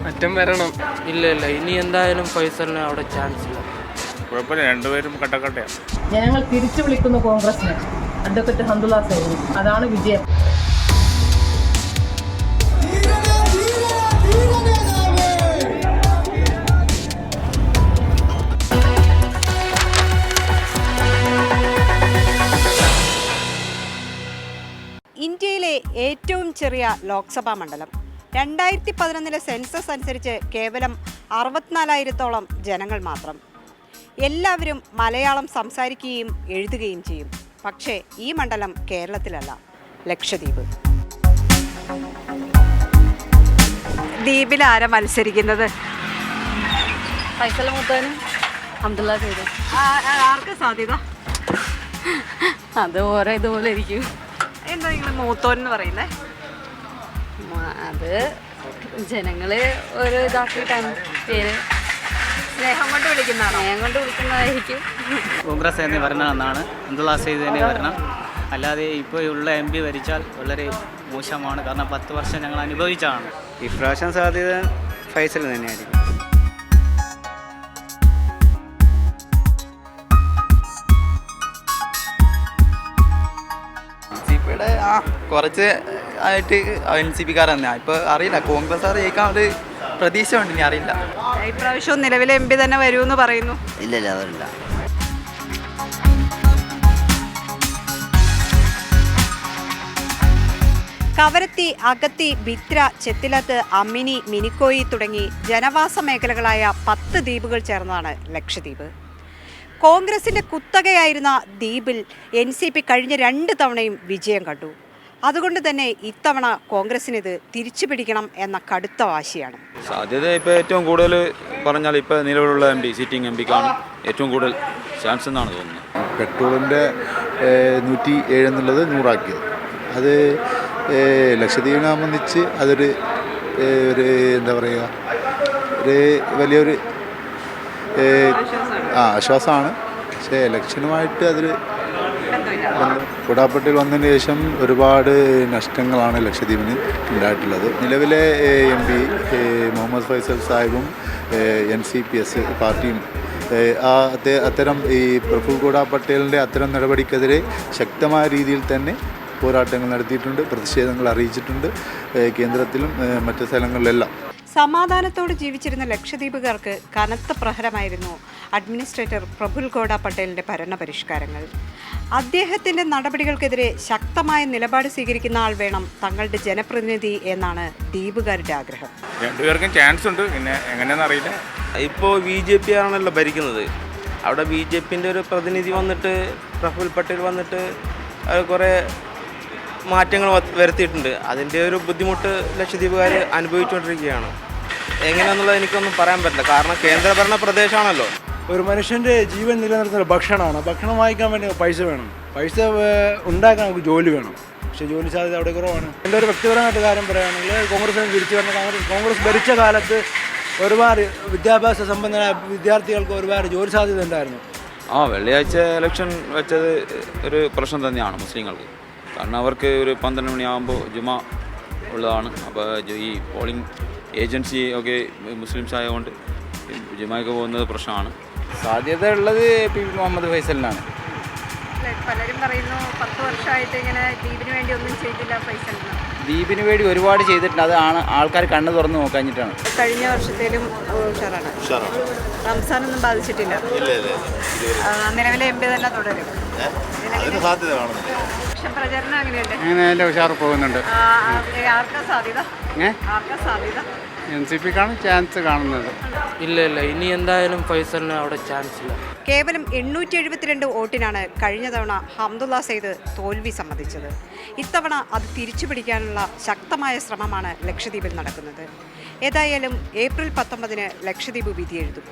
മാറ്റം വരണം. ഇല്ല ഇനി എന്തായാലും ഫൈസലിന് അവിടെ ചാൻസ് ഇല്ല. കുഴപ്പമില്ല, രണ്ടുപേരും കട്ടക്കട്ടയാണ്. ജനങ്ങൾ തിരിച്ചു വിളിക്കുന്നു കോൺഗ്രസിന്, അഡ്വക്കേറ്റ് ഹംദുള്ള സൈദി. അതാണ് വിജയം. ഇന്ത്യയിലെ ഏറ്റവും ചെറിയ ലോക്സഭാ മണ്ഡലം. 2011 സെൻസസ് അനുസരിച്ച് കേവലം 64,000-ഓളം ജനങ്ങൾ മാത്രം. എല്ലാവരും മലയാളം സംസാരിക്കുകയും എഴുതുകയും ചെയ്യും. പക്ഷേ ഈ മണ്ഡലം കേരളത്തിലല്ല, ലക്ഷദ്വീപ്. ദ്വീപിൽ ആരാ മത്സരിക്കുന്നത്? ഫൈസൽ മൂത്താനും ഹംദുള്ള സൈദി. ആർക്ക് സാധ്യത? അത് ഓരോ ഇതുപോലെ ഇരിക്കും. എന്താ നിങ്ങൾ മൂത്തോൻ എന്ന് പറയുന്നത്? അത് ജനങ്ങള് ഓരോ ഇതാക്കിയിട്ടാണ് പേര്. സ്നേഹം കൊണ്ട് വിളിക്കുന്നതാണോ? സ്നേഹം കൊണ്ട് വിളിക്കുന്നതായിരിക്കും. കോൺഗ്രസ് തന്നെ വരണമെന്നാണ്, ഹംദുള്ള സൈദി തന്നെ വരണം. അല്ലാതെ ഇപ്പോൾ ഉള്ള MP ഭരിച്ചാൽ വളരെ മോശമാണ്. കാരണം 10 വർഷം ഞങ്ങൾ അനുഭവിച്ചതാണ്. ഇപ്രാവശ്യം സാധ്യത ഫൈസൽ തന്നെയായിരിക്കും. NCPയുടെ കുറച്ച് ആയിട്ട് NCPക്കാർ തന്നെയാണ്. ഇപ്പോൾ അറിയില്ല, കോൺഗ്രസ് ജയിക്കാൻ ഒരു പ്രതീക്ഷ ഉണ്ട്, ഇനി അറിയില്ല. ഇപ്രാവശ്യവും നിലവിലെ MP തന്നെ വരുമെന്ന് പറയുന്നു. ഇല്ല അതല്ല. കവരത്തി, അഗത്തി, ബിത്ര, ചെത്തിലത്ത്, അമ്മിനി, മിനിക്കോയി തുടങ്ങി ജനവാസ മേഖലകളായ 10 ദ്വീപുകൾ ചേർന്നതാണ് ലക്ഷദ്വീപ്. കോൺഗ്രസിൻ്റെ കുത്തകയായിരുന്ന ദ്വീപിൽ NCP കഴിഞ്ഞ 2 തവണയും വിജയം കണ്ടു. അതുകൊണ്ട് തന്നെ ഇത്തവണ കോൺഗ്രസിനിത് തിരിച്ചു പിടിക്കണം എന്ന കടുത്ത വാശിയാണ്. സാധ്യത ഇപ്പോൾ ഏറ്റവും കൂടുതൽ പറഞ്ഞാൽ ഇപ്പോൾ നിലവിലുള്ള സിറ്റിംഗ് MPക്കാണ് ഏറ്റവും കൂടുതൽ ചാൻസ് എന്നാണ് തോന്നുന്നത്. പെട്രോളിൻ്റെ 107 എന്നുള്ളത് 100 ആക്കിയത്, അത് ലക്ഷദ്വീപിനെ സംബന്ധിച്ച് അതൊരു എന്താ പറയുക, ഒരു വലിയൊരു ആശ്വാസമാണ്. പക്ഷേ ഇലക്ഷനുമായിട്ട് അതൊരു കുടാപ്പട്ടിൽ വന്നതിന് ശേഷം ഒരുപാട് നഷ്ടങ്ങളാണ് ലക്ഷദ്വീപിന് ഉണ്ടായിട്ടുള്ളത്. നിലവിലെ MP മുഹമ്മദ് ഫൈസൽ സാഹിബും NCPS പാർട്ടിയും അത്തരം ഈ പ്രഫുൽ ഗോഡ പട്ടേലിൻ്റെ അത്തരം നടപടിക്കെതിരെ ശക്തമായ രീതിയിൽ തന്നെ പോരാട്ടങ്ങൾ നടത്തിയിട്ടുണ്ട്, പ്രതിഷേധങ്ങൾ അറിയിച്ചിട്ടുണ്ട്, കേന്ദ്രത്തിലും മറ്റു സ്ഥലങ്ങളിലെല്ലാം. സമാധാനത്തോടെ ജീവിച്ചിരുന്ന ലക്ഷദ്വീപുകാർക്ക് കനത്ത പ്രഹരമായിരുന്നു അഡ്മിനിസ്ട്രേറ്റർ പ്രഫുൽ ഗോഡ പട്ടേലിൻ്റെ ഭരണപരിഷ്കാരങ്ങൾ. അദ്ദേഹത്തിൻ്റെ നടപടികൾക്കെതിരെ ശക്തമായ നിലപാട് സ്വീകരിക്കുന്ന ആൾ വേണം തങ്ങളുടെ ജനപ്രതിനിധി എന്നാണ് ദ്വീപുകാരുടെ ആഗ്രഹം. രണ്ടുപേർക്കും ചാൻസ് ഉണ്ട്, പിന്നെ എങ്ങനെയാണെന്ന് അറിയില്ല. ഇപ്പോൾ BJP ആണല്ലോ ഭരിക്കുന്നത്. അവിടെ BJPൻ്റെ ഒരു പ്രതിനിധി വന്നിട്ട്, പ്രഫുൽ പട്ടേൽ വന്നിട്ട് കുറേ മാറ്റങ്ങൾ വരുത്തിയിട്ടുണ്ട്. അതിൻ്റെ ഒരു ബുദ്ധിമുട്ട് ലക്ഷദ്വീപുകാർ അനുഭവിച്ചുകൊണ്ടിരിക്കുകയാണ്. എങ്ങനെയാണെന്നുള്ളത് എനിക്കൊന്നും പറയാൻ പറ്റില്ല, കാരണം കേന്ദ്രഭരണ പ്രദേശമാണല്ലോ. ഒരു മനുഷ്യൻ്റെ ജീവൻ നിലനിർത്തുന്ന ഭക്ഷണമാണ്. ഭക്ഷണം വാങ്ങിക്കാൻ വേണ്ടി പൈസ വേണം, പൈസ ഉണ്ടാക്കാൻ നമുക്ക് ജോലി വേണം. പക്ഷേ ജോലി സാധ്യത അവിടെ കുറവാണ്. എൻ്റെ ഒരു വ്യക്തിപരമായിട്ട് കാര്യം പറയുകയാണെങ്കിൽ കോൺഗ്രസിന് തിരിച്ചു വരണം. കോൺഗ്രസ് ഭരിച്ച കാലത്ത് ഒരുപാട് വിദ്യാഭ്യാസ സമ്പന്നരായ വിദ്യാർത്ഥികൾക്ക് ഒരുപാട് ജോലി സാധ്യത ഉണ്ടായിരുന്നു. വെള്ളിയാഴ്ച ഇലക്ഷൻ വെച്ചത് ഒരു പ്രശ്നം തന്നെയാണ് മുസ്ലിങ്ങൾക്ക്. കാരണം അവർക്ക് ഒരു 12 മണിയാകുമ്പോൾ ജുമാ ഉള്ളതാണ്. അപ്പോൾ ഈ പോളിംഗ് ഏജൻസി ഒക്കെ മുസ്ലിംസ് ആയതുകൊണ്ട് ജുമായ്ക്ക് പോകുന്നത് പ്രശ്നമാണ്. സാധ്യത ഉള്ളത് MP മുഹമ്മദ് ഫൈസലിനാണ്. പലരും പറയുന്നു 10 വർഷമായിട്ട് ഇങ്ങനെ ദ്വീപിന് വേണ്ടി ഒന്നും ചെയ്തില്ല ഫൈസൽ. ദ്വീപിന് വേണ്ടി ഒരുപാട് ചെയ്തിട്ടുണ്ട്, അതാണ് ആൾക്കാർ കണ്ണ് തുറന്ന് നോക്കാഞ്ഞിട്ടാണ്. കഴിഞ്ഞ വർഷത്തേലും ഉഷാറാണ്. റംസാനൊന്നും ബാധിച്ചിട്ടില്ല. നിലവിലെ MP തന്നെ തുടരും. പ്രചരണം അങ്ങനെയുണ്ട്, അങ്ങനെ ഉഷാറ് പോകുന്നുണ്ട്. ആർക്കാ സാധ്യത? NCPക്കാണ് ചാൻസ് കാണുന്നത്. ഇല്ല ഇനി എന്തായാലും ഫൈസലിന് അവിടെ ചാൻസ് ഇല്ല. കേവലം 872 വോട്ടിനാണ് കഴിഞ്ഞ തവണ ഹംദുള്ള സൈദ് തോൽവി സമ്മതിച്ചത്. ഇത്തവണ അത് തിരിച്ചു പിടിക്കാനുള്ള ശക്തമായ ശ്രമമാണ് ലക്ഷദ്വീപിൽ നടക്കുന്നത്. ഏതായാലും ഏപ്രിൽ 19 ലക്ഷദ്വീപ് വിധിയെഴുതും.